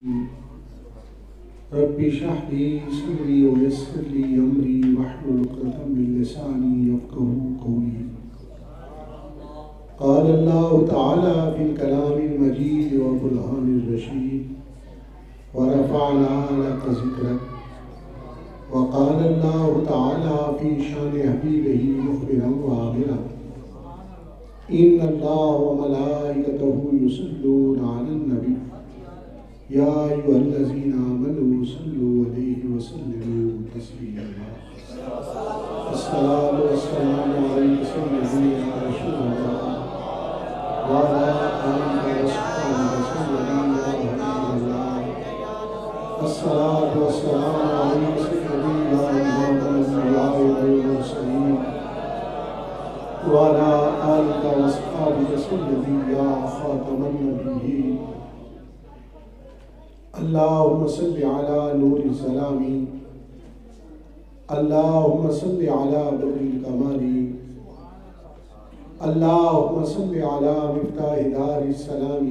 رب اشرح لي صدري ويسر لي أمري واحلل عقدة من لساني يفقهوا قولي. قال الله تعالى في الكلام المجيد والقرآن الرشيد ورفعنا لك ذكرك. وقال الله تعالى في شان حبيبه مخبرا وعاملا إن الله وملائكته يصلون على النبي يا أيها الذين آمنوا صلوا عليه وسلموا تسليما. الصلاة والسلام عليك سيدي يا رسول الله وعلى آلك وصحبه سيدي يا حبيب الله. الصلاة والسلام عليك سيدي يا إمام الأنبياء والمرسلين وعلى آلك وصحبه سيدي يا خاتم النبيين. اللهم صل على نور السلام اللهم صل على بدر الكمال اللهم صل على مفتاح دار السلام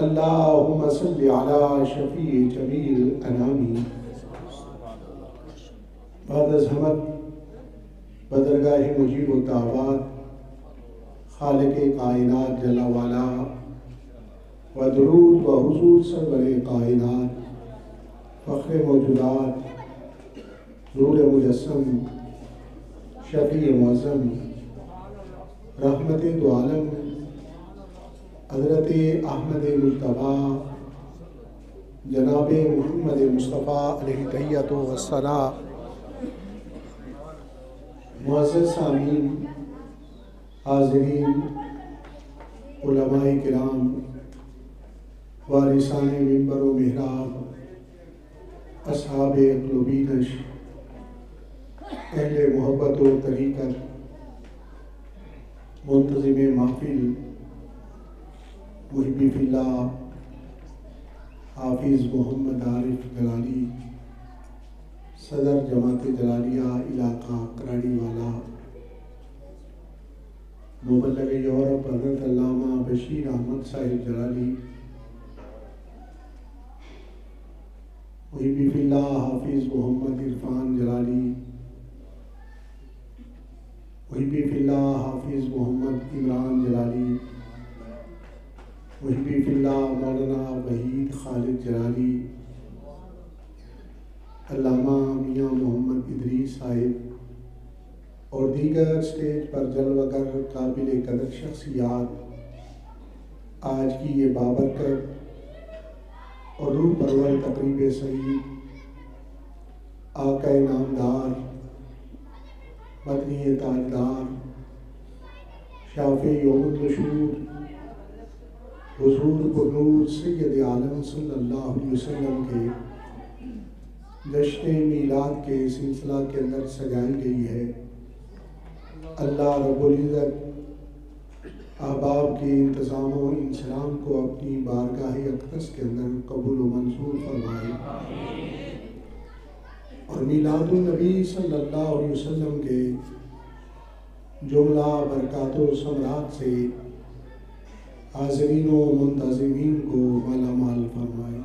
اللهم صل على شفیع جمیع الانام. بعد از حمد بدرگاہ مجیب الدعوات خالق کائنات جل والا و درود و حضور سرور کائنات فخر موجودات نور مجسم شفیع معظم رحمت دو عالم حضرت احمد مجتبیٰ جناب محمد مصطفیٰ علیہ تحیۃ و ثناء. معزز سامعین، حاضرین، علماء کرام، وارثان منبر و محراب، اصحاب عقل و بینش، اہل محبت و طریقت، منتظم محفل، محبی فی اللہ حافظ محمد عارف جلالی، صدر جماعت جلالیہ علاقہ کراڑی والا، مبلغ یورپ حضرت علامہ بشیر احمد صاحب جلالی، محبی فی اللہ حافظ محمد عرفان جلالی، محبی فی اللہ حافظ محمد عمران جلالی، محبی فی اللہ مولانا وحید خالد جلالی، علامہ میاں محمد ادریس صاحب اور دیگر اسٹیج پر جلوہ گر قابل قدر شخصیات آج کی یہ بابرکت اور روح پرور تقریب سعید آقا نامدار مدنی تاجدار شافع یوم النشور حضور بنور سید عالم صلی اللہ علیہ وسلم کے جشن میلاد کے سلسلہ کے اندر سجائی گئی ہے. اللہ رب العزت احباب کے انتظام و انسلام کو اپنی بارگاہ اقدس کے اندر قبول و منظور فرمائے اور میلاد النبی صلی اللہ علیہ وسلم کے جملہ برکات و ثمرات سے حاضرین و منتظمین کو مالا مال فرمائے.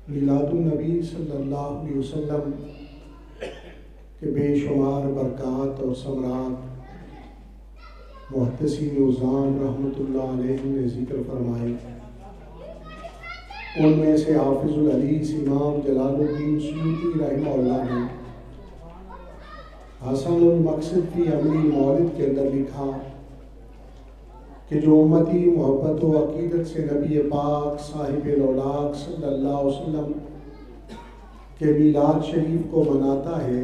میلاد النبی صلی اللہ علیہ وسلم کے بے شمار برکات اور ثمرات محدثین اوزان رحمۃ اللہ علیہ نے ذکر فرمائے. ان میں سے حافظ الحدیث امام جلال الدین سیوطی رحمہ اللہ نے حسن المقصد فی عملی المولد کے اندر لکھا کہ جو امتی محبت و عقیدت سے نبی پاک صاحب الاولاق صلی اللہ علیہ وسلم کے میلاد شریف کو مناتا ہے،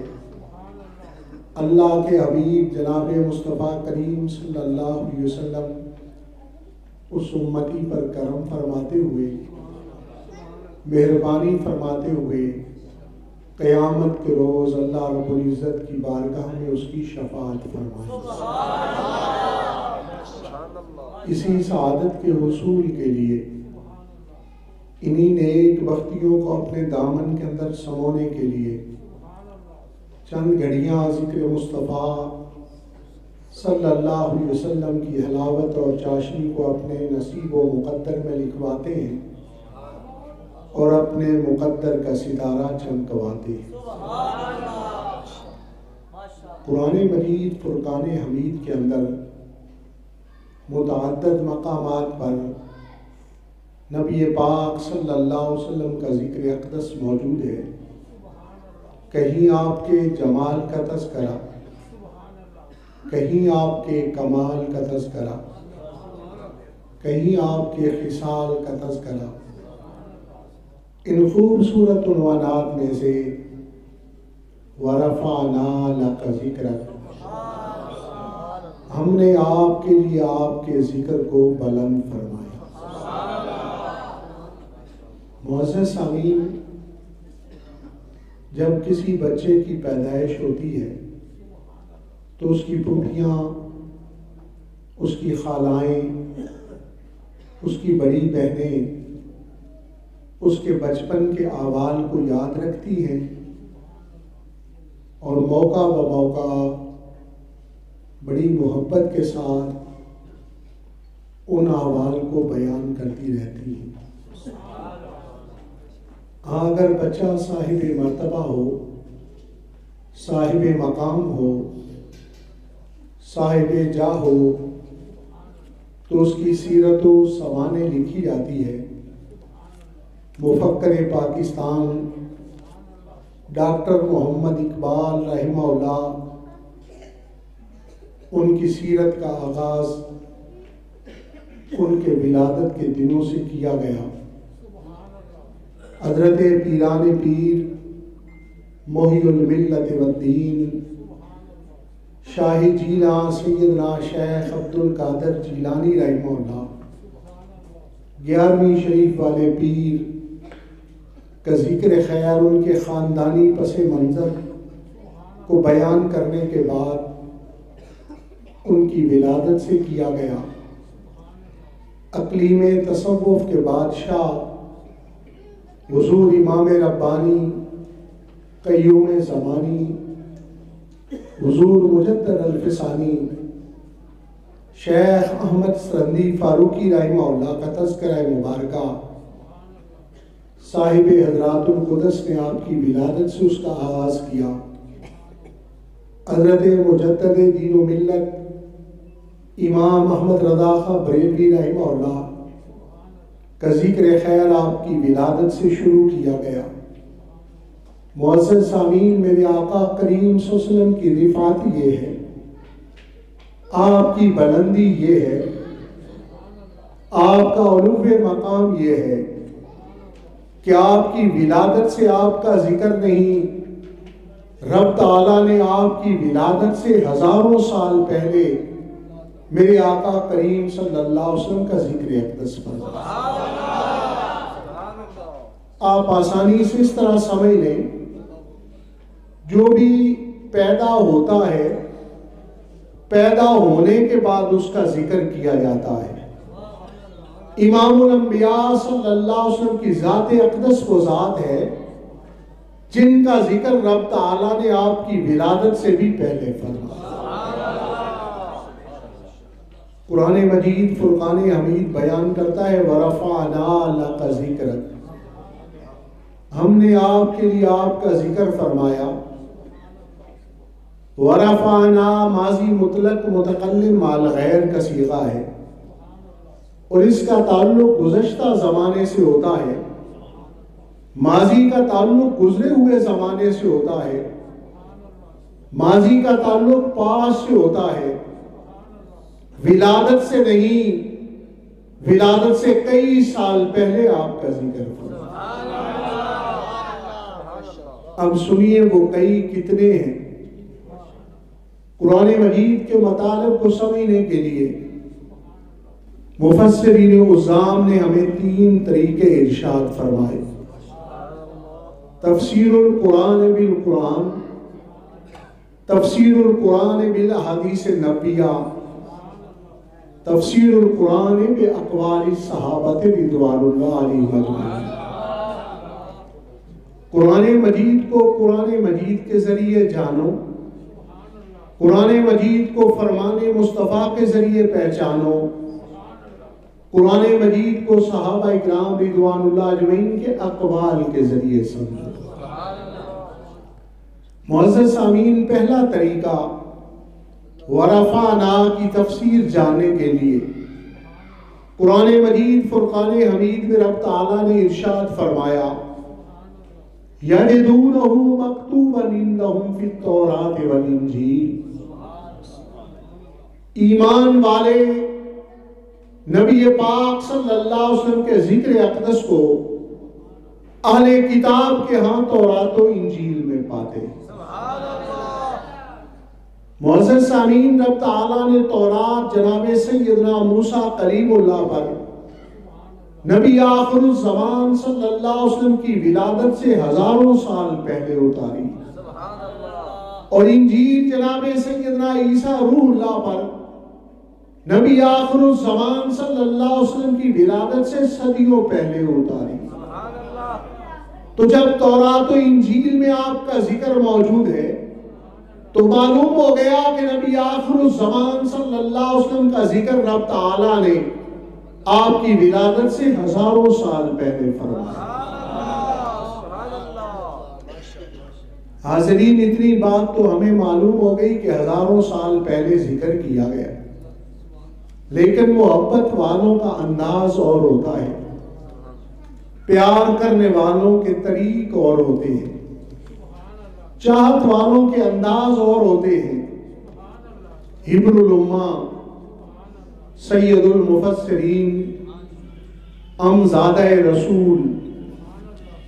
اللہ کے حبیب جناب مصطفیٰ کریم صلی اللہ علیہ وسلم اس امتی پر کرم فرماتے ہوئے، مہربانی فرماتے ہوئے قیامت کے روز اللہ رب العزت کی بارگاہ میں اس کی شفاعت فرمائے. اسی سعادت کے حصول کے لیے انہی نیک بختیوں کو اپنے دامن کے اندر سمونے کے لیے چند گھڑیاں ذکر مصطفیٰ صلی اللہ علیہ وسلم کی حلاوت اور چاشنی کو اپنے نصیب و مقدر میں لکھواتے ہیں اور اپنے مقدر کا ستارہ چمکواتے ہیں۔ قرآن مجید فرقان حمید کے اندر متعدد مقامات پر نبی پاک صلی اللہ علیہ وسلم کا ذکر اقدس موجود ہے۔ کہیں آپ کے جمال کا تذکرہ، کہیں آپ کے کمال کا تذکرہ، کہیں آپ کے خصال کا تذکرہ۔ ان خوبصورت عنوانات میں سے وَرَفَعْنَا لَكَ ذِكْرَكَ، ہم نے آپ کے لیے آپ کے ذکر کو بلند فرمایا۔ معزز سامعین، جب کسی بچے کی پیدائش ہوتی ہے تو اس کی پھوپھیاں، اس کی خالائیں، اس کی بڑی بہنیں اس کے بچپن کے احوال کو یاد رکھتی ہیں اور موقع بہ موقع بڑی محبت کے ساتھ ان احوال کو بیان کرتی رہتی ہیں۔ اگر بچہ صاحب مرتبہ ہو، صاحب مقام ہو، صاحب جاہ ہو تو اس کی سیرت و سوانح لکھی جاتی ہے۔ مفکر پاکستان ڈاکٹر محمد اقبال رحمہ اللہ، ان کی سیرت کا آغاز ان کے ولادت کے دنوں سے کیا گیا۔ حضرت پیران پیر محی الملت والدین شاہ جیلاں سیدنا شیخ عبدالقادر جیلانی رحمہ اللہ، 11ویں شریف والے پیر کا ذکر خیر ان کے خاندانی پس منظر کو بیان کرنے کے بعد ان کی ولادت سے کیا گیا۔ اقلیم تصوف کے بادشاہ حضور امام ربانی قیوم زمانی حضور مجدد الفسانی شیخ احمد سرندی فاروقی رحمہ اللہ کا تذکرہ مبارکہ صاحب حضرات القدس نے آپ کی ولادت سے اس کا آغاز کیا۔ حضرت مجدد دین و ملت امام احمد رضا خاں بریلوی رحمہ اللہ کا ذکر خیر آپ کی ولادت سے شروع کیا گیا۔ معزز سامعین، میرے آقا کریم صلی اللہ علیہ وسلم کی رفعت یہ ہے، آپ کی بلندی یہ ہے، آپ کا علو مقام یہ ہے کہ آپ کی ولادت سے آپ کا ذکر نہیں، رب تعالیٰ نے آپ کی ولادت سے ہزاروں سال پہلے میرے آقا کریم صلی اللہ علیہ وسلم کا ذکر اقدس فرمایا۔ آپ آسانی سے اس طرح سمجھ لیں، جو بھی پیدا ہوتا ہے، پیدا ہونے کے بعد اس کا ذکر کیا جاتا ہے۔ امام الانبیاء صلی اللہ علیہ وسلم کی ذات اقدس وہ ذات ہے جن کا ذکر رب تعالیٰ نے آپ کی ولادت سے بھی پہلے فرمایا۔ قرآن مجید فرقان حمید بیان کرتا ہے وَرَفَعْنَا لَكَ ذِكْرَكَ، ہم نے آپ کے لیے آپ کا ذکر فرمایا۔ وَرَفَعْنَا ماضی مطلق متکلم مال غیر کا صیغہ ہے اور اس کا تعلق گزشتہ زمانے سے ہوتا ہے، ماضی کا تعلق گزرے ہوئے زمانے سے ہوتا ہے، ماضی کا تعلق پاس سے ہوتا ہے، ولادت سے نہیں، ولادت سے کئی سال پہلے آپ کا ذکر فرمایا۔ اب سنیے وہ کئی کتنے ہیں۔ قرآن مجید کے مطالب کو سمجھنے کے لیے مفسرین عظام نے ہمیں 3 طریقے ارشاد فرمائے۔ تفسیر القرآن بالقرآن، تفسیر القرآن بالاحادیث النبویہ، تفسیر القرآن باقوال الصحابہ رضوان اللہ علیہم اجمعین۔ قرآن مجید کو قرآن مجید کے ذریعے جانو، قرآن مجید کو فرمان مصطفیٰ کے ذریعے پہچانو، قرآن مجید کو صحابہ اکرام رضوان اللہ اجمعین کے اقوال کے ذریعے سمجھو۔ معزز سامعین، پہلا طریقہ ورفعنا کی تفسیر جاننے کے لیے قرآن مجید فرقان حمید میں رب تعالیٰ نے ارشاد فرمایا یجدونہ مکتوبا عندہم فی التوراۃ والانجیل۔ ایمان والے نبی پاک صلی اللہ علیہ وسلم کے ذکر اقدس کو اہل کتاب کے ہاں تورات و انجیل میں پاتے ہیں۔ معزز سامعین، رب تعالیٰ نے تورات جناب سیدنا موسیٰ کلیم اللہ پر نبی آخر الزمان صلی اللہ علیہ وسلم کی ولادت سے ہزاروں سال پہلے اتاری، اور انجیل جناب سیدنا عیسیٰ روح اللہ پر نبی آخر الزمان صلی اللہ علیہ وسلم کی ولادت سے صدیوں پہلے اتاری۔ تو جب تورات و انجیل میں آپ کا ذکر موجود ہے تو معلوم ہو گیا کہ نبی آخر الزمان صلی اللہ علیہ وسلم کا ذکر رب تعالیٰ نے آپ کی ولادت سے ہزاروں سال پہلے فرمایا۔ حاضرین، اتنی بات تو ہمیں معلوم ہو گئی کہ ہزاروں سال پہلے ذکر کیا گیا، لیکن محبت والوں کا انداز اور ہوتا ہے، پیار کرنے والوں کے طریق اور ہوتے ہیں، چاہت والوں کے انداز اور ہوتے ہیں۔ حبر الامہ، سید المفسرین، امزادہ رسول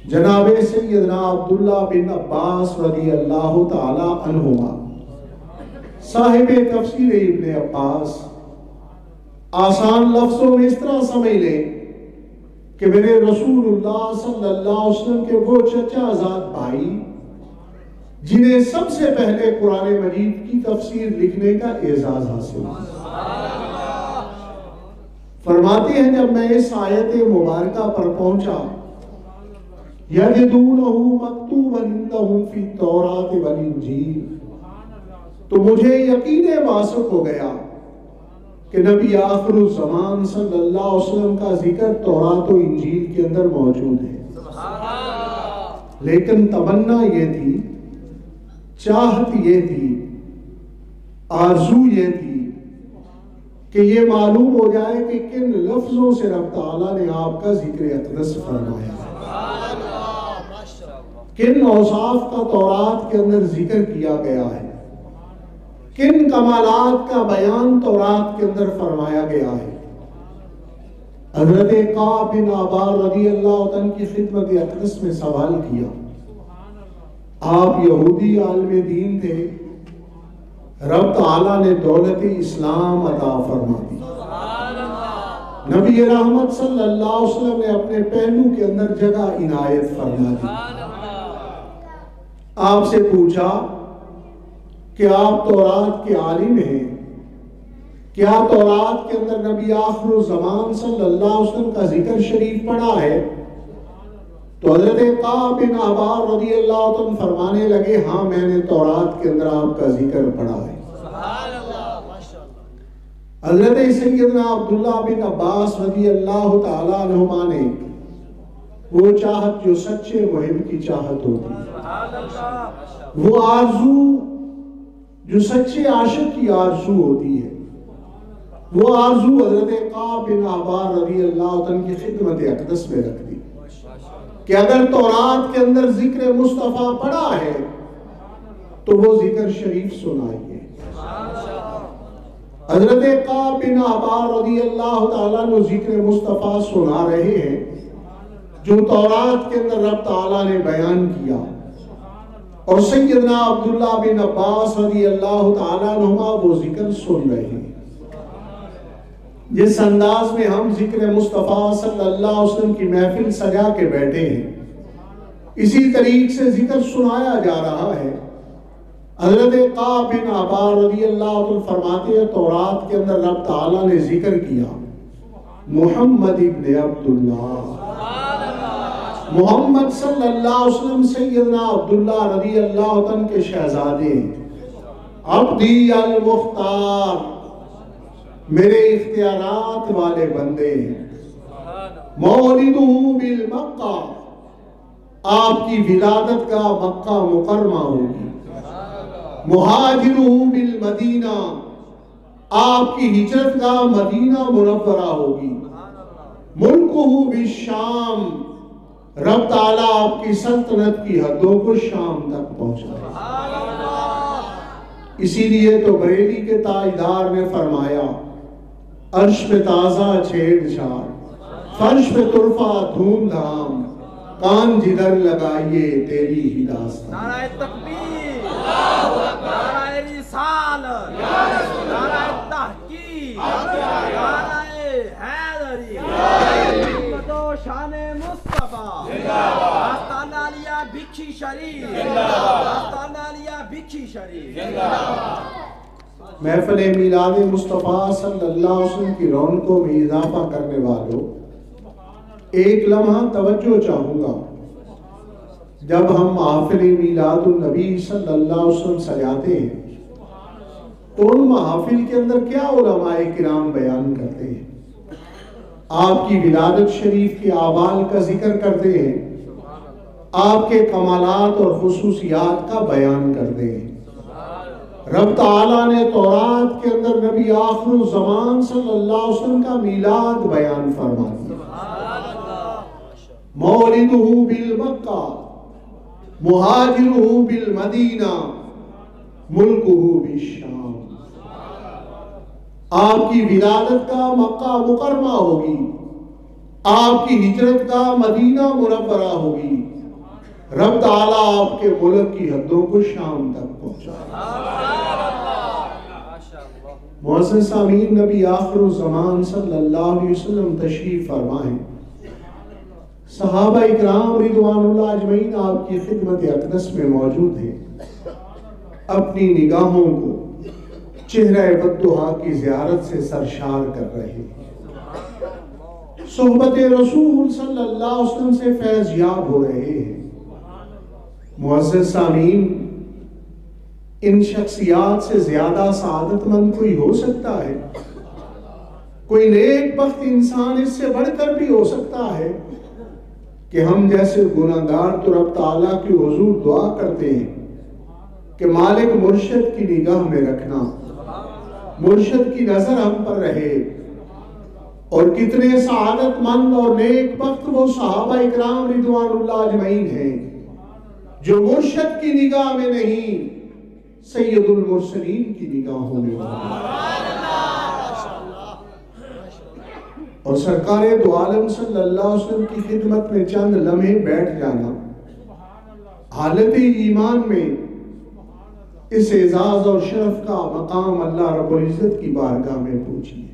جناب سیدنا عبداللہ بن عباس رضی اللہ تعالی عنہما، صاحب تفسیر ابن عباس، آسان لفظوں میں اس طرح سمجھ لیں کہ میرے رسول اللہ صلی اللہ علیہ وسلم کے وہ چچا زاد بھائی جنہیں سب سے پہلے قرآن مجید کی تفسیر لکھنے کا اعزاز حاصل ہوا۔ فرماتے ہیں جب میں اس آیت مبارکہ پر پہنچا یجدونہ مکتوبا عندہم فی التوراۃ والانجیل، تو مجھے یقین واثق ہو گیا کہ نبی آخر الزمان صلی اللہ علیہ وسلم کا ذکر تورات و انجیل کے اندر موجود ہے۔ لیکن تمنا یہ تھی، چاہت یہ تھی، آرزو یہ تھی کہ یہ معلوم ہو جائے کہ کن لفظوں سے رب تعالیٰ نے آپ کا ذکر اقدس فرمایا، کن اوصاف کا تورات کے اندر ذکر کیا گیا ہے، کن کمالات کا بیان تورات کے اندر فرمایا گیا ہے۔ حضرت کعب بن عبار رضی اللہ عنہ کی خدمت اقدس میں سوال کیا، آپ یہودی عالم دین تھے، رب تعالیٰ نے دولت اسلام عطا فرما دی، نبی رحمت صلی اللہ علیہ وسلم نے اپنے پہلو کے اندر جگہ عنایت فرما دی۔ آپ سے پوچھا کہ آپ تورات کے عالم ہیں، کیا تورات کے اندر نبی آخر الزمان صلی اللہ علیہ وسلم کا ذکر شریف پڑھا ہے؟ تو حضرت کعب بن عبار رضی اللہ عنہ فرمانے لگے، ہاں میں نے تورات کے اندر آپ کا ذکر پڑھا ہے۔ حضرت سیدنا عبداللہ بن عباس رضی اللہ تعالی عنہما نے وہ چاہت جو سچے محب کی چاہت ہوتی ہے، وہ آرزو جو سچے عاشق کی آرزو ہوتی ہے، وہ آرزو حضرت کعب بن عبار رضی اللہ عنہ کی خدمت اقدس میں رکھ دی کہ اگر تورات کے اندر ذکر مصطفیٰ پڑھا ہے تو وہ ذکر شریف سنائیے۔ حضرت کعب بن عبار رضی اللہ تعالیٰ نے ذکر مصطفیٰ سنا رہے ہیں جو تورات کے اندر رب تعالیٰ نے بیان کیا، اور سیدنا عبداللہ بن عباس رضی اللہ تعالیٰ عنہما وہ ذکر سن رہے ہیں۔ جس انداز میں ہم ذکر مصطفیٰ صلی اللہ علیہ وسلم کی محفل سجا کے بیٹھے ہیں، اسی طریق سے ذکر سنایا جا رہا ہے۔ حضرت کعب بن عبار رضی اللہ عنہ فرماتے ہیں تورات کے اندر رب تعالیٰ نے ذکر کیا محمد ابن عبداللہ، محمد صلی اللہ علیہ وسلم سیدنا عبداللہ رضی اللہ عنہ کے شہزادے، عبدی المختار، میرے اختیارات والے بندے ہیں۔ مولدہ بالمکہ، آپ کی ولادت کا مکہ مکرمہ ہوگی۔ مہاجرہ بالمدینہ، آپ کی ہجرت کا مدینہ منورہ ہوگی۔ ملکہ بالشام، رب تعالیٰ آپ کی سلطنت کی حدوں کو شام تک پہنچائے۔ اسی لیے تو بریلی کے تاجدار نے فرمایا، عرش پہ تازہ چھیڑ چھاڑ، فرش پہ طرفہ دھوم دھام، کان جدھر لگائیے تیری ہی داستان۔ نعرہ تکبیر، نعرہ رسالت، نعرہ تحقیق، نعرہ حیدری، حکمت و شان مصطفیٰ، آستانہ علیہ بکھی شریف، آستانہ علیہ بکھی شریف۔ محفل میلاد مصطفیٰ صلی اللہ علیہ وسلم کی رونقوں میں اضافہ کرنے والوں، ایک لمحہ توجہ چاہوں گا۔ جب ہم محافل میلاد النبی صلی اللہ علیہ وسلم سجاتے ہیں تو ان محافل کے اندر کیا علماء کرام بیان کرتے ہیں؟ آپ کی ولادت شریف کے اعمال کا ذکر کرتے ہیں، آپ کے کمالات اور خصوصیات کا بیان کرتے ہیں۔ رب تعالیٰ نے تورات کے اندر نبی آخر الزمان صلی اللہ علیہ وسلم کا میلاد بیان فرما دیا۔ مولدہ بالمکہ، مہاجرہ بالمدینہ، ملکہ بالشام، آپ کی ولادت کا مکہ مکرمہ ہوگی، آپ کی ہجرت کا مدینہ منورہ ہوگی، رب تعالیٰ آپ کے ملک کی حدوں کو شام تک پہنچا۔ معزز سامعین، نبی آخر الزمان صلی اللہ علیہ وسلم تشریف فرما ہے۔ صحابہ اکرام رضوان اللہ اجمعین آپ کی خدمت اقدس میں موجود ہیں، اپنی نگاہوں کو چہرہ بددعا کی زیارت سے سرشار کر رہے ہیں۔ صحبت رسول صلی اللہ علیہ وسلم سے فیض یاب ہو رہے ہیں۔ معزز سامعین، ان شخصیات سے زیادہ سعادت مند کوئی ہو سکتا ہے؟ کوئی نیک بخت انسان اس سے بڑھ کر بھی ہو سکتا ہے کہ ہم جیسے گناہگار تو رب تعالیٰ کی حضور دعا کرتے ہیں کہ مالک مرشد کی نگاہ میں رکھنا، مرشد کی نظر ہم پر رہے۔ اور کتنے سعادت مند اور نیک بخت وہ صحابہ اکرام رضوان اللہ اجمعین ہیں جو مرشد کی نگاہ میں نہیں، سید المرسلین کی نگاہوں میں اور سرکار دو عالم صلی اللہ علیہ وسلم کی خدمت میں چند لمحے بیٹھ جانا، حالت ایمان میں اس اعزاز اور شرف کا مقام اللہ رب العزت کی بارگاہ میں پوچھیے۔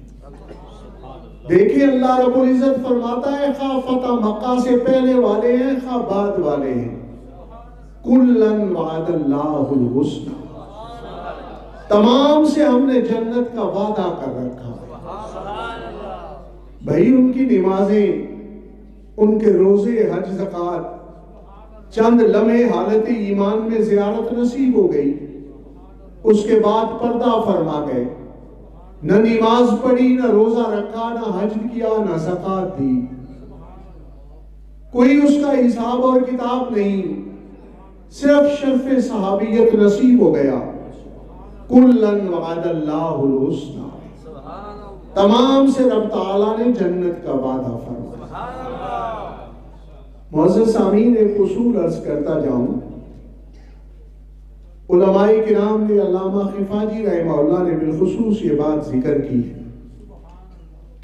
دیکھیں اللہ رب العزت فرماتا ہے، خواہ فتح مکہ سے پہلے والے ہیں خواہ بعد والے ہیں، کلن وعد اللہ الحسنى، تمام سے ہم نے جنت کا وعدہ کر رکھا ہے۔ بھائی ان کی نمازیں، ان کے روزے، حج، زکوٰۃ، چند لمحے حالت ایمان میں زیارت نصیب ہو گئی، اس کے بعد پردہ فرما گئے، نہ نماز پڑھی، نہ روزہ رکھا، نہ حج کیا، نہ زکوٰۃ دی، کوئی اس کا حساب اور کتاب نہیں، صرف شرف صحابیت نصیب ہو گیا۔ کلن وعد اللہ الحسنى، تمام سے رب تعالیٰ نے جنت کا وعدہ فرمایا۔ معزز سامعین، ایک اصول عرض کرتا جاؤں، علماء کرام نے، علامہ خفاجی رحمہ اللہ نے بالخصوص یہ بات ذکر کی ہے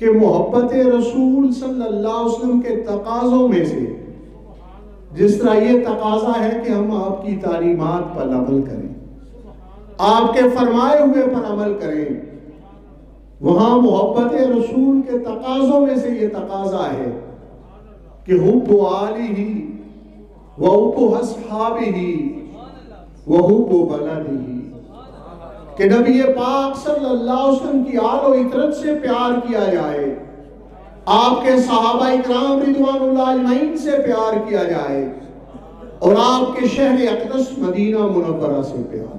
کہ محبت رسول صلی اللہ علیہ وسلم کے تقاضوں میں سے، جس طرح یہ تقاضا ہے کہ ہم آپ کی تعلیمات پر عمل کریں، آپ کے فرمائے ہوئے پر عمل کریں، وہاں محبت رسول کے تقاضوں میں سے یہ تقاضا ہے کہ حب آلہ و حب اصحابہ و حب بلدہ، کہ نبی پاک صلی اللہ علیہ وسلم کی آل و عطرت سے پیار کیا جائے، آپ کے صحابہ اکرام رضوان اللہ اجمعین سے پیار کیا جائے، اور آپ کے شہر اقدس مدینہ منورہ سے پیار۔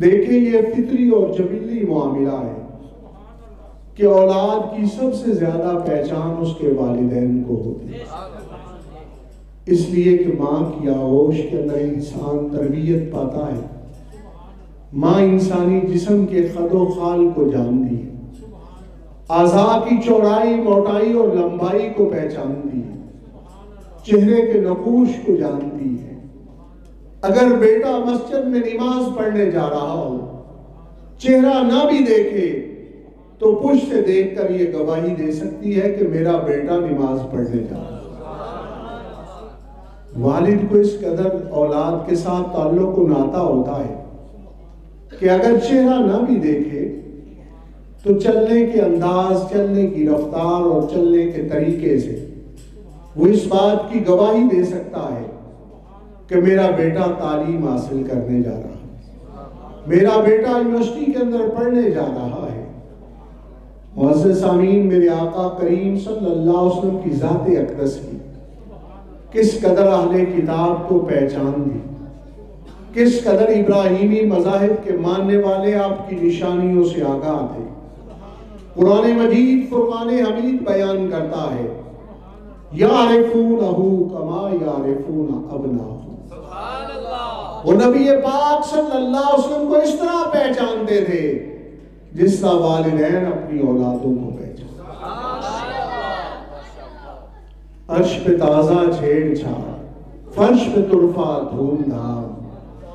دیکھیں یہ فطری اور جبلی معاملہ ہے کہ اولاد کی سب سے زیادہ پہچان اس کے والدین کو ہوتی ہے، اس لیے کہ ماں کی آغوش کے اندر انسان تربیت پاتا ہے، ماں انسانی جسم کے خد و خال کو جانتی ہے، اعضاء کی چوڑائی موٹائی اور لمبائی کو پہچانتی ہے، چہرے کے نقوش کو جانتی ہے۔ اگر بیٹا مسجد میں نماز پڑھنے جا رہا ہو، چہرہ نہ بھی دیکھے تو پشت سے دیکھ کر یہ گواہی دے سکتی ہے کہ میرا بیٹا نماز پڑھنے جا رہا ہے۔ والد کو اس قدر اولاد کے ساتھ تعلق و ناتا ہوتا ہے کہ اگر چہرہ نہ بھی دیکھے تو چلنے کے انداز، چلنے کی رفتار اور چلنے کے طریقے سے وہ اس بات کی گواہی دے سکتا ہے کہ میرا بیٹا تعلیم حاصل کرنے جا رہا ہے، میرا بیٹا یونیورسٹی کے اندر پڑھنے جا رہا ہے۔ معزز سامعین، میرے آقا کریم صلی اللہ علیہ وسلم کی ذات اقدس کی کس قدر اہل کتاب کو پہچان دی، کس قدر ابراہیمی مذاہب کے ماننے والے آپ کی نشانیوں سے آگاہ تھے۔ قرآن مجید فرقان حمید بیان کرتا ہے، یعرفونہ کما یعرفون ابناہم۔ وہ نبی پاک صلی اللہ علیہ وسلم کو اس طرح پہچانتے تھے جس طرح والدین اپنی اولادوں کو پہچانتے۔ عرش پہ تازہ چھیڑ چھاڑ، فرش پہ طرفہ دھوم دھام،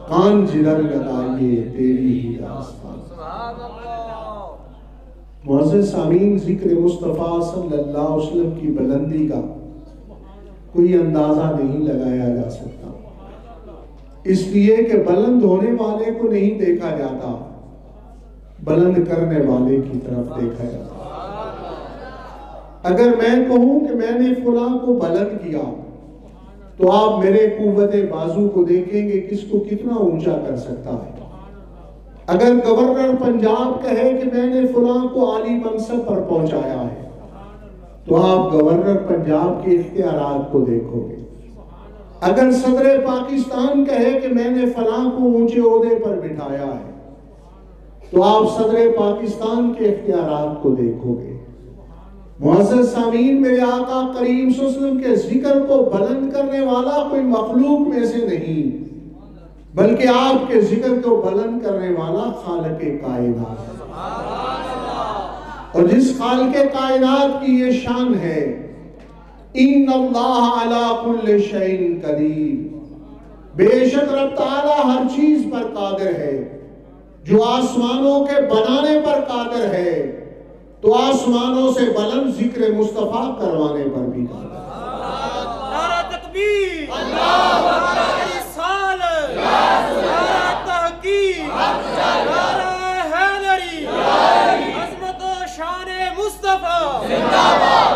کان جدھر لگائیے تیری ہی داستان۔ معزز سامعین، ذکر مصطفیٰ صلی اللہ علیہ وسلم کی بلندی کا کوئی اندازہ نہیں لگایا جا سکتا، اس لیے کہ بلند ہونے والے کو نہیں دیکھا جاتا، بلند کرنے والے کی طرف دیکھا جاتا۔ اگر میں کہوں کہ میں نے فلاں کو بلند کیا تو آپ میرے قوت بازو کو دیکھیں گے کس کو کتنا اونچا کر سکتا ہے۔ اگر گورنر پنجاب کہے کہ میں نے فلاں کو عالی منصب پر پہنچایا ہے تو آپ گورنر پنجاب کے اختیارات کو دیکھو گے۔ اگر صدر پاکستان کہے کہ میں نے فلاں کو اونچے عہدے پر بٹھایا ہے تو آپ صدر پاکستان کے اختیارات کو دیکھو گے۔ معزز سامعین، میرے آقا کریم صلی اللہ علیہ وسلم کے ذکر کو بلند کرنے والا کوئی مخلوق میں سے نہیں، بلکہ آپ کے ذکر کو بلند کرنے والا خالق کائنات ہے۔ اور جس خالق کائنات کی یہ شان ہے، ان اللہ علی کل شیء قدیر، بے شک رب تعالی ہر چیز پر قادر ہے، جو آسمانوں کے بنانے پر قادر ہے تو آسمانوں سے بلند ذکر مصطفیٰ کروانے پر بھی قادر ہے۔ نعرہ تکبیر، نعرہ رسالت، نعرہ تحقیق، نعرہ حیدری، عظمت و شان مصطفیٰ،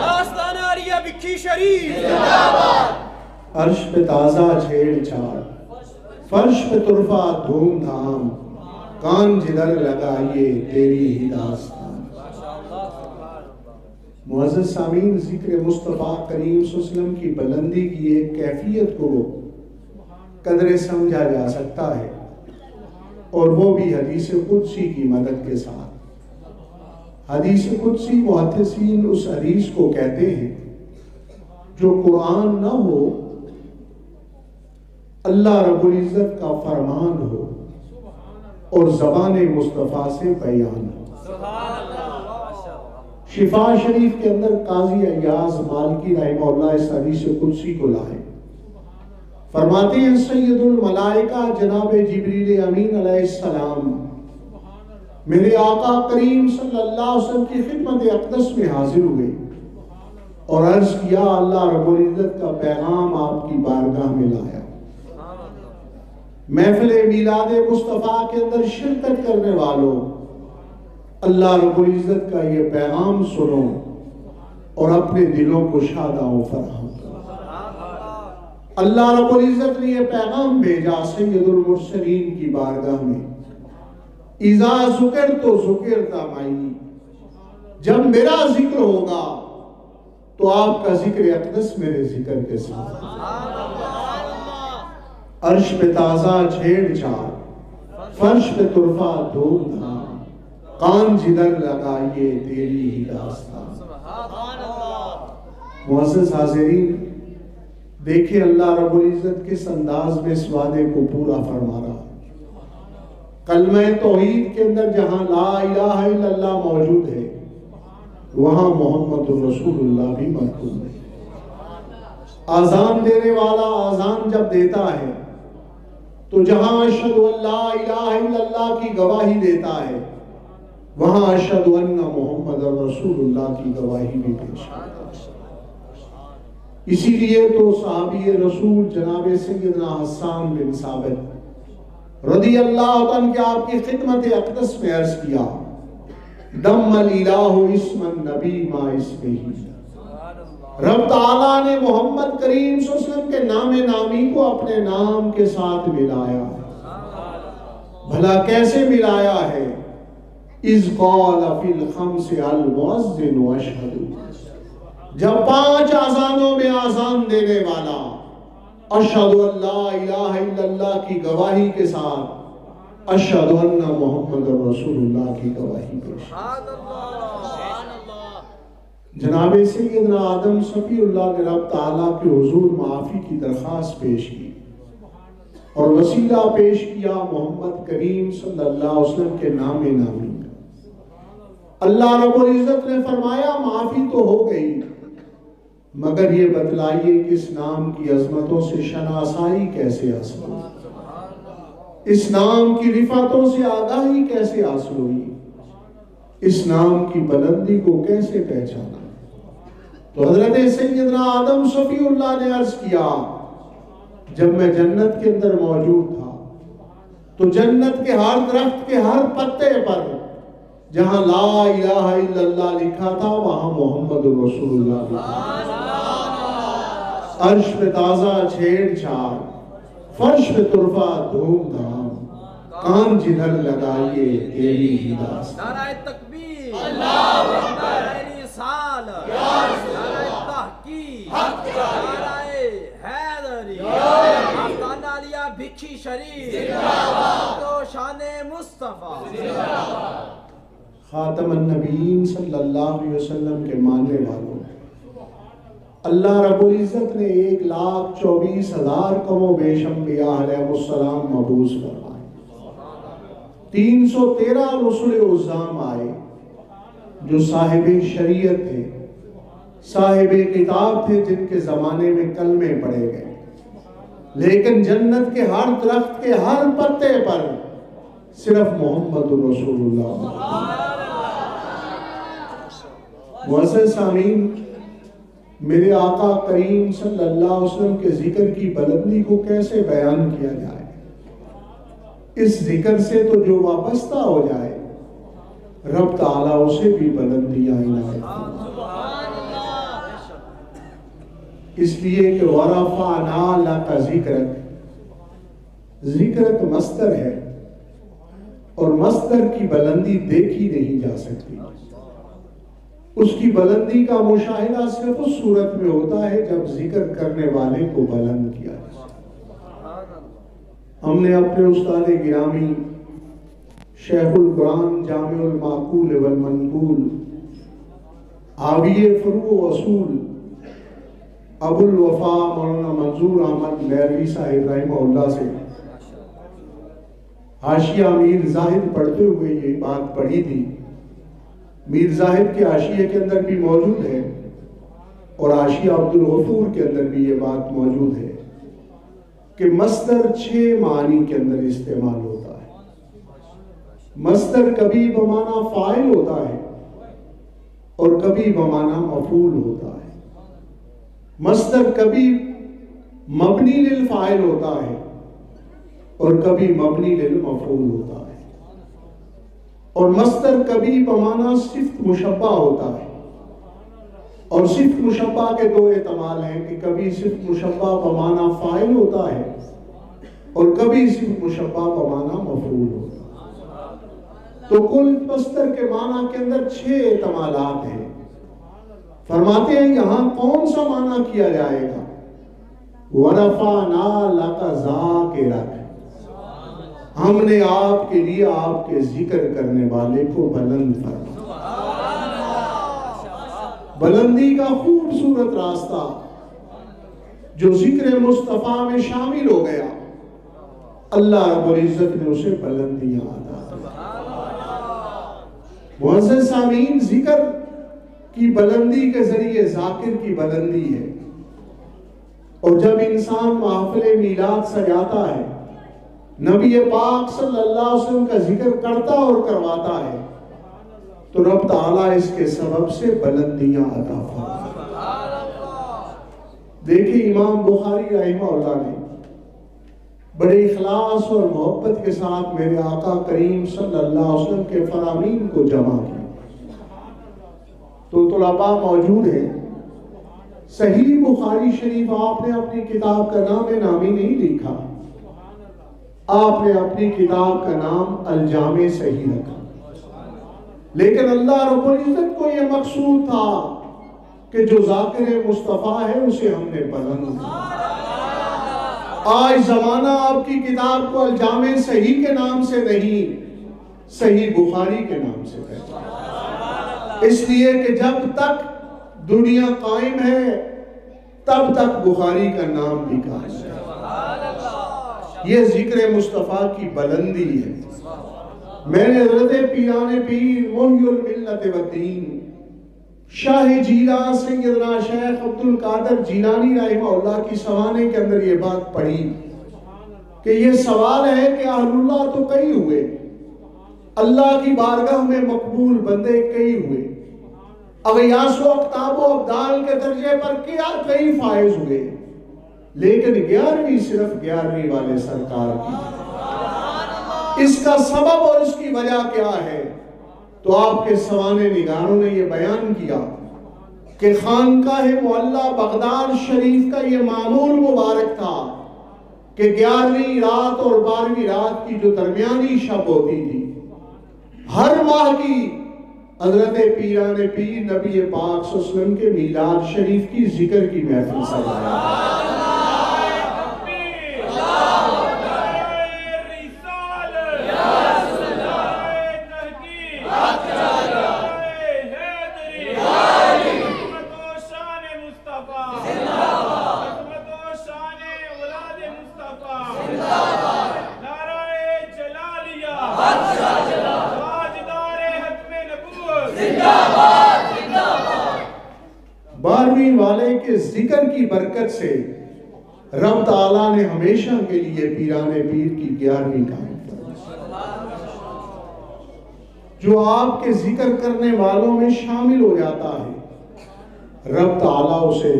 آستانہ عالیہ بکھی شریف۔ عرش پہ تازہ چھیڑ چھاڑ، فرش پہ طرفہ دھوم دھام، کان جدھر لگائیے تیری ہی داستان۔ معزز سامعین، ذکر مصطفیٰ کریم صلی اللہ علیہ وسلم کی بلندی کی ایک کیفیت کو قدرے سمجھا جا سکتا ہے، اور وہ بھی حدیث قدسی کی مدد کے ساتھ۔ حدیث قدسی محدثین اس حدیث کو کہتے ہیں جو قرآن نہ ہو، اللہ رب العزت کا فرمان ہو اور زبان مصطفیٰ سے بیان ہو۔ شفا شریف کے اندر قاضی ایاز مالکی رحمہ اللہ اس حدیث قدسی کو لائے، فرماتے ہیں سید الملائکہ جناب جبریل امین علیہ السلام میرے آقا کریم صلی اللہ علیہ وسلم کی خدمت اقدس میں حاضر ہوئے اور عرض کیا، اللہ رب العزت کا پیغام آپ کی بارگاہ میں لایا۔ محفل میلاد مصطفیٰ کے اندر شرکت کرنے والوں، اللہ رب العزت کا یہ پیغام سنو اور اپنے دلوں کو شاداں و فراہم کرو۔ اللہ رب العزت نے یہ پیغام بھیجا سید المرسلین کی بارگاہ میں، اذا ذکرت ذکرت معی، جب میرا ذکر ہوگا تو آپ کا ذکر اقدس میرے ذکر کے ساتھ۔ عرش پہ تازہ چھیڑ چھاڑ، فرش پہ ترفع دھوم دھام، کان جدھر لگائیے تیری ہی داستان۔ معزز حاضرین، دیکھیں اللہ رب العزت کس انداز میں اس وعدے کو پورا فرما رہا۔ کلمہ توحید کے اندر جہاں لا الہ الا اللہ موجود ہے، وہاں محمد رسول اللہ بھی مطلوب ہے۔ آذان دینے والا آذان جب دیتا ہے تو جہاں اشہد ان لا الہ الا اللہ کی گواہی دیتا ہے، وہاں اشہد ان محمد رسول اللہ کی گواہی بھی پیش کرتا ہے۔ اسی لیے تو صحابی رسول جناب سیدنا حسان بن ثابت رضی اللہ عنہ کے آپ کی خدمت اقدس میں عرض کیا، دم الالہ اسم النبی ما اسمہ، رب تعالیٰ نے محمد کریم صلی اللہ علیہ وسلم کے نام نامی کو اپنے نام کے ساتھ ملایا۔ بھلا کیسے ملایا ہے؟ اذ قال فی الخمس المؤذن اشہد، جب 5 آذانوں میں آذان دینے والا اشہد ان لا الہ الا اللہ کی گواہی کے ساتھ اشہد ان محمد رسول اللہ کی گواہی پیش جناب سیدنا آدم صفی اللہ نے رب تعالیٰ کے حضور معافی کی درخواست پیش کی اور وسیلہ پیش کیا محمد کریم صلی اللہ علیہ وسلم کے نام نامی کا۔ اللہ رب العزت نے فرمایا معافی تو ہو گئی، مگر یہ بتلائیے کہ اس نام کی عظمتوں سے شناسائی کیسے حاصل ہوئی، اس نام کی رفعتوں سے آگاہی کیسے حاصل ہوئی، اس نام کی بلندی کو کیسے پہچانا۔ تو حضرت سیدنا آدم صفی اللہ نے عرض کیا، جب میں جنت کے اندر موجود تھا تو جنت کے ہر درخت کے ہر پتے پر جہاں لا الہ الا اللہ لکھا تھا وہاں محمد رسول اللہ لکھا تھا۔ عرش پہ تازہ چھیڑ چھاڑ، فرش پہ ترفع دھوم دھام، کان جدھر لگائیے تیری ہی داستان۔ نعرہ تکبیر، اللہ اکبر، نعرہ رسالت، نعرہ تحقیق، نعرہ حیدری، آستانہ علیہ بھکشی شریف، تو شان مصطفیٰ، خاتم النبیین صلی اللہ علیہ وسلم کے ماننے والوں، اللہ رب العزت نے 1,24,000 کم و بیش انبیاء علیہ السلام مبعوث فرمائے، 313 رسول عظام آئے جو صاحب شریعت تھے، صاحب کتاب تھے، جن کے زمانے میں کلمے پڑھے گئے، لیکن جنت کے ہر درخت کے ہر پتے پر صرف محمد رسول اللہ۔ معزز سامعین، میرے آقا کریم صلی اللہ علیہ وسلم کے ذکر کی بلندی کو کیسے بیان کیا جائے؟ اس ذکر سے تو جو وابستہ ہو جائے رب تعالیٰ اسے بھی بلندیاں عنایت فرمائے۔ اس لیے کہ وَرَفَعْنَا لَكَ ذِكْرَكَ، ذکرت مصدر ہے اور مصدر کی بلندی دیکھی نہیں جا سکتی، اس کی بلندی کا مشاہدہ صرف اس صورت میں ہوتا ہے جب ذکر کرنے والے کو بلند کیا جائے۔ ہم نے اپنے استاد گرامی شیخ القرآن جامع المعقول والمنقول حاوی فروع و اصول ابو الوفا مولانا منظور احمد میروی صاحب رحمہ اللہ سے حاشیہ میر زاہد پڑھتے ہوئے یہ بات پڑھی تھی۔ میر زاہد کے حاشیے کے اندر بھی موجود ہے اور حاشیہ عبد الغفور کے اندر بھی یہ بات موجود ہے کہ مصدر 6 معنی کے اندر استعمال ہوتا ہے۔ مصدر کبھی بمعنی فاعل ہوتا ہے اور کبھی بمعنی مفعول ہوتا ہے۔ مصدر کبھی مبنی للفاعل ہوتا ہے اور کبھی مبنی للمفعول ہوتا ہے، اور مصدر کبھی بمعنی صفت مشبہ ہوتا ہے، اور صفت مشبہ کے 2 احتمال ہیں کہ کبھی صفت مشبہ بمعنی فاعل ہوتا ہے اور کبھی صفت مشبہ بمعنی مفعول ہوتا ہے۔ تو کل مصدر کے معنی کے اندر 6 احتمالات ہیں۔ فرماتے ہیں یہاں کون سا معنی کیا جائے گا؟ وَرَفَعْنَا لَكَ ذَكْرَكَ، ہم نے آپ کے لیے آپ کے ذکر کرنے والے کو بلند فرمایا۔ بلندی کا خوبصورت راستہ جو ذکر مصطفیٰ میں شامل ہو گیا، اللہ رب العزت نے اسے بلندیاں عطا کی۔ معزز سامعین، ذکر کی بلندی کے ذریعے ذاکر کی بلندی ہے، اور جب انسان محفل میلاد سجاتا ہے، نبی پاک صلی اللہ علیہ وسلم کا ذکر کرتا اور کرواتا ہے، تو رب تعالیٰ اس کے سبب سے بلندیاں عطا فرماتا۔ دیکھیں امام بخاری رحمہ اللہ نے بڑے اخلاص اور محبت کے ساتھ میرے آقا کریم صلی اللہ علیہ وسلم کے فرامین کو جمع کیا۔ تو طلباء موجود ہیں، صحیح بخاری شریف آپ نے اپنی کتاب کا نام نامی نہیں لکھا، آپ نے اپنی کتاب کا نام الجامع صحیح رکھا، لیکن اللہ رب العزت کو یہ مقصود تھا کہ جو ذاکر مصطفیٰ ہے اسے ہم نے بلند کیا۔ آج زمانہ آپ کی کتاب کو الجامع صحیح کے نام سے نہیں، صحیح بخاری کے نام سے کہتا ہے، اس لیے کہ جب تک دنیا قائم ہے تب تک بخاری کا نام بھی قائم ہے۔ یہ ذکر مصطفیٰ کی بلندی ہے۔ میں نے حضرت پیران پیر محی الملت والدین شاہ جیلان سیدنا شیخ عبد القادر جیلانی رحمہ اللہ کی سوانے کے اندر یہ بات پڑھی کہ یہ سوال ہے کہ اہل اللہ تو کئی ہوئے، اللہ کی بارگاہ میں مقبول بندے کئی ہوئے، اغیاث و اقتاب و ابدال کے درجے پر کیا کئی فائز ہوئے، لیکن 11ویں صرف 11ویں والے سرکار کی۔ اس کا سبب اور اس کی وجہ کیا ہے؟ تو آپ کے سوانے نگاروں نے یہ بیان کیا کہ خانقاہ معلیٰ بغداد شریف کا یہ معمول مبارک تھا کہ 11ویں رات اور 12ویں رات کی جو درمیانی شب ہوتی تھی، ہر ماہ کی حضرت پیران پیر نبی پاک صلی اللہ علیہ وسلم کے میلاد شریف کی ذکر کی محفل سجایا۔ والے کے ذکر کی برکت سے رب تعالیٰ نے ہمیشہ کے لیے پیران پیر کی 11ویں قائم فرمائی۔ جو آپ کے ذکر کرنے والوں میں شامل ہو جاتا ہے، رب تعالیٰ اسے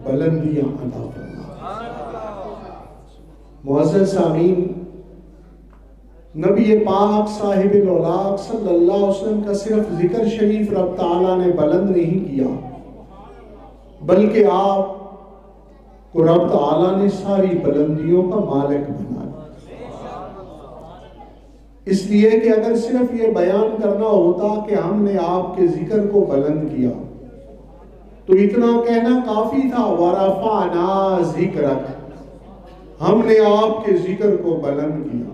بلندیاں عطا فرماتا۔ معزز سامعین، نبی پاک صاحب الاولاق صلی اللہ علیہ وسلم کا صرف ذکر شریف رب تعالیٰ نے بلند نہیں کیا، بلکہ آپ کو رب تعالیٰ نے ساری بلندیوں کا مالک بنا دیا۔ اس لیے کہ اگر صرف یہ بیان کرنا ہوتا کہ ہم نے آپ کے ذکر کو بلند کیا تو اتنا کہنا کافی تھا، وَرَفَعْنَا ذِكْرَكَ، ہم نے آپ کے ذکر کو بلند کیا،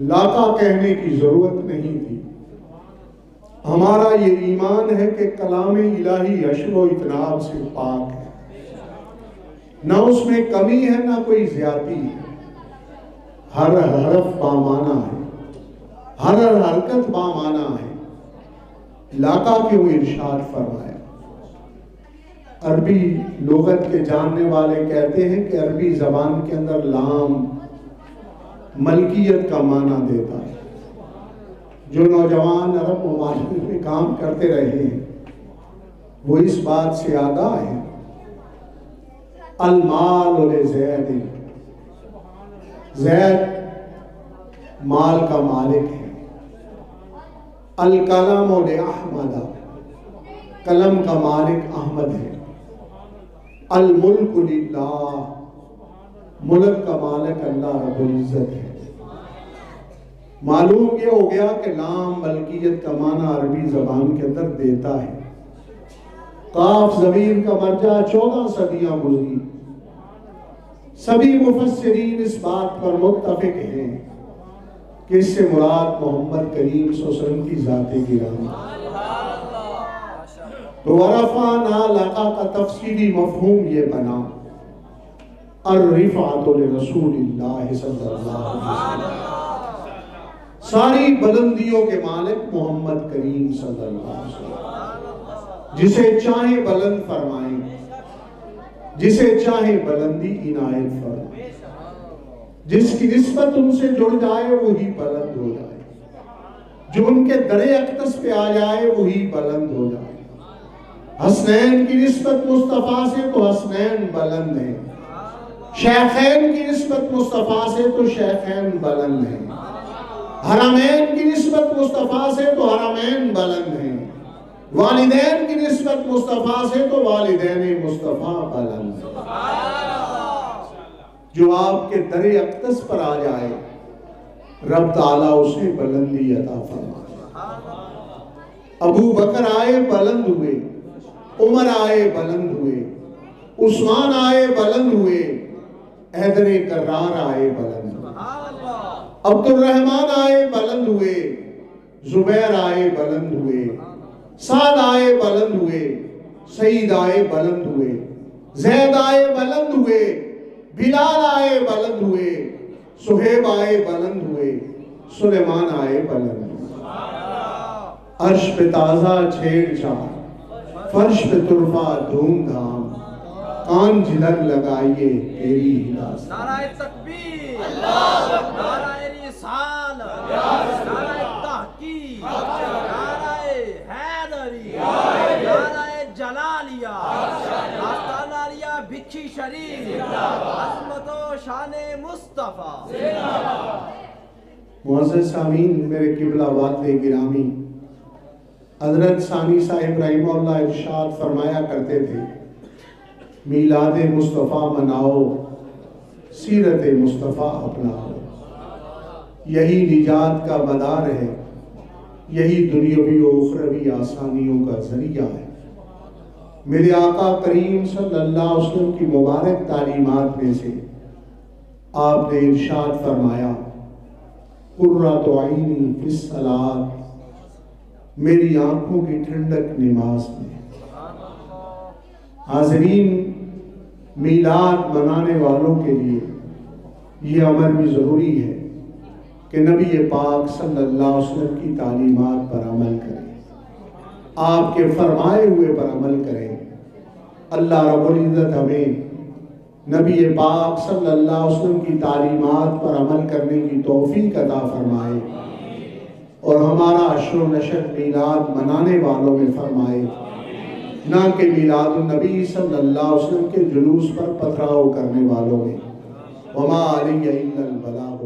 لاتا کہنے کی ضرورت نہیں تھی۔ ہمارا یہ ایمان ہے کہ کلام الہی حشر و اتناب سے پاک ہے، نہ اس میں کمی ہے نہ کوئی زیادتی ہے، ہر حرف بامعنی ہے، ہر حرکت بامعنی ہے۔ لاقا کے وہ ارشاد فرمایا۔ عربی لغت کے جاننے والے کہتے ہیں کہ عربی زبان کے اندر لام ملکیت کا معنی دیتا ہے۔ جو نوجوان عرب ممالک میں کام کرتے رہے ہیں وہ اس بات سے آگاہ ہیں۔ المال لزید، زید مال کا مالک ہے۔ القلم لأحمد، قلم کا مالک احمد ہے۔ الملک للہ، ملک کا مالک اللہ رب العزت ہے۔ معلوم یہ ہو گیا کہ لام ملکیت کا معنی عربی زبان کے اندر دیتا ہے۔ قاف ضمیر کا مرجع 14 صدیاں گزری، سبھی مفسرین اس بات پر متفق ہیں کہ اس سے مراد محمد کریم صلی اللہ علیہ وسلم کی ذات گرامی۔ تو ورفعنا لک کا تفسیری مفہوم یہ بنا الرفعۃ لرسول اللہ صلی اللہ علیہ وسلم، ساری بلندیوں کے مالک محمد کریم صلی اللہ علیہ وسلم، جسے چاہیں بلند فرمائیں، جسے چاہیں بلندی عنایت فرمائیں، جس کی نسبت ان سے جڑ جائے وہی بلند ہو جائے، جو ان کے در اقدس پہ آ جائے وہی بلند ہو جائے۔ حسنین کی نسبت مصطفیٰ سے تو حسنین بلند ہیں، شیخین کی نسبت مصطفیٰ سے تو شیخین بلند ہیں، حرمین کی نسبت مصطفیٰ سے تو حرمین بلند ہیں، والدین کی نسبت مصطفیٰ سے تو والدین مصطفیٰ بلند ہیں۔ جو آپ کے در اقدس پر آ جائے رب تعالیٰ اسے بلندی عطا فرمائے۔ ابو بکر آئے بلند ہوئے، عمر آئے بلند ہوئے، عثمان آئے بلند ہوئے، حیدر کرار آئے بلند ہوئے، عبد الرحمن آئے بلند ہوئے، زبیر آئے بلند ہوئے، سعد آئے بلند ہوئے، سعید آئے بلند ہوئے، زید آئے بلند ہوئے، بلال آئے بلند ہوئے، صہیب آئے بلند ہوئے، سلیمان آئے بلند ہوئے۔ عرش پہ تازہ چھیڑ چھاڑ، فرش پہ طرفہ دھوم دھام، کان جھلک لگائیے تیری ہدایت۔ نعرہ تکبیر، نعرہ رسالت، نعرہ تحقیق، نعرہ حیدری، نعرہ جلالیہ، آستانہ عالیہ بھکھی شریف، عظمت و شان مصطفیٰ۔ معزز سامعین، میرے قبلہ والد گرامی، حضرت ثانی صاحب رحمہ اللہ ارشاد فرمایا کرتے تھے، میلاد مصطفیٰ مناؤ، سیرت مصطفیٰ اپناؤ، یہی نجات کا مدار ہے، یہی دنیاوی و اخروی آسانیوں کا ذریعہ ہے۔ میرے آقا کریم صلی اللہ علیہ وسلم کی مبارک تعلیمات میں سے آپ نے ارشاد فرمایا، قرۃ عینی فی الصلاۃ، میری آنکھوں کی ٹھنڈک نماز میں۔ حاضرین، میلاد منانے والوں کے لیے یہ امر بھی ضروری ہے کہ نبی پاک صلی اللہ علیہ وسلم کی تعلیمات پر عمل کریں، آپ کے فرمائے ہوئے پر عمل کریں۔ اللہ رب العزت ہمیں نبی پاک صلی اللہ علیہ وسلم کی تعلیمات پر عمل کرنے کی توفیق عطا فرمائے، اور ہمارا عشر و نشر میلاد منانے والوں میں فرمائے، نہ کہ میلاد النبی صلی اللہ علیہ وسلم کے جلوس پر پتھراؤ کرنے والوں میں۔ وما علیہ الا البلاغ